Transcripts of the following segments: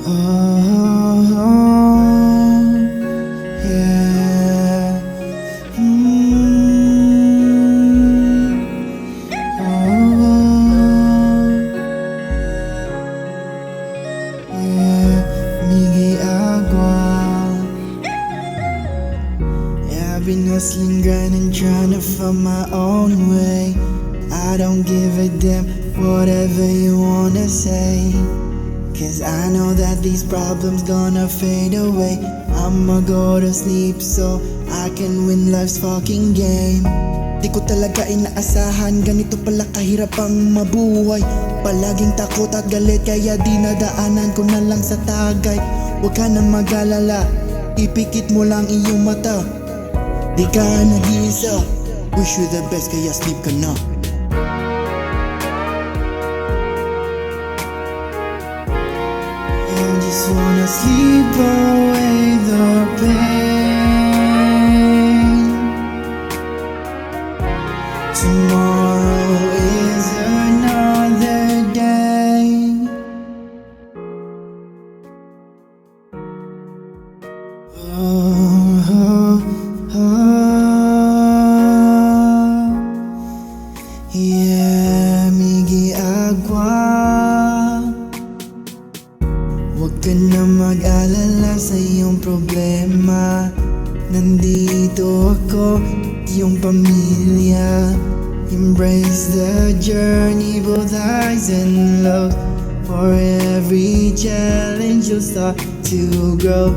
Oh, yeah. Yeah. Miggy agua. Yeah, I've been hustling, grinding, trying to find my own way. I don't give a damn whatever you wanna say, 'cause I know that these problems gonna fade away. I'ma go to sleep so I can win life's fucking game. Di ko talaga inaasahan ganito pala kahirap ang mabuhay. Palaging takot at galit kaya dinadaanan ko na lang sa tagay. Huwag ka na mag-alala, ipikit mo lang iyong mata. Di ka nag-iisa, wish you the best kaya sleep ka na. I just wanna sleep away the pain. Tomorrow is another day. Oh, oh, oh. Yeah, Miggy agua. Huwag ka na mag-alala sa iyong problema. Nandito ako, iyong pamilya. Embrace the journey, both highs and lows. For every challenge you'll start to grow.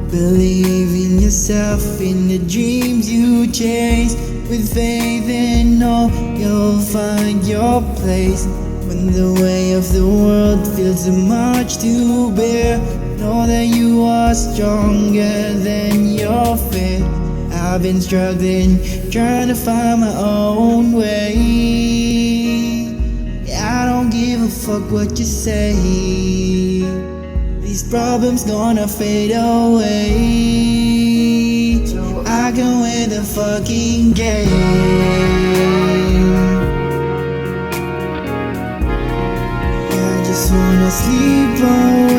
Believe in yourself, in the dreams you chase. With faith and hope, you'll find your place. When the weight of the world feels too much to bear, know that you are stronger than your fear. I've been struggling, trying to find my own way. I don't give a fuck what you say. These problems gonna fade away. I can win the fucking game. I just wanna sleep away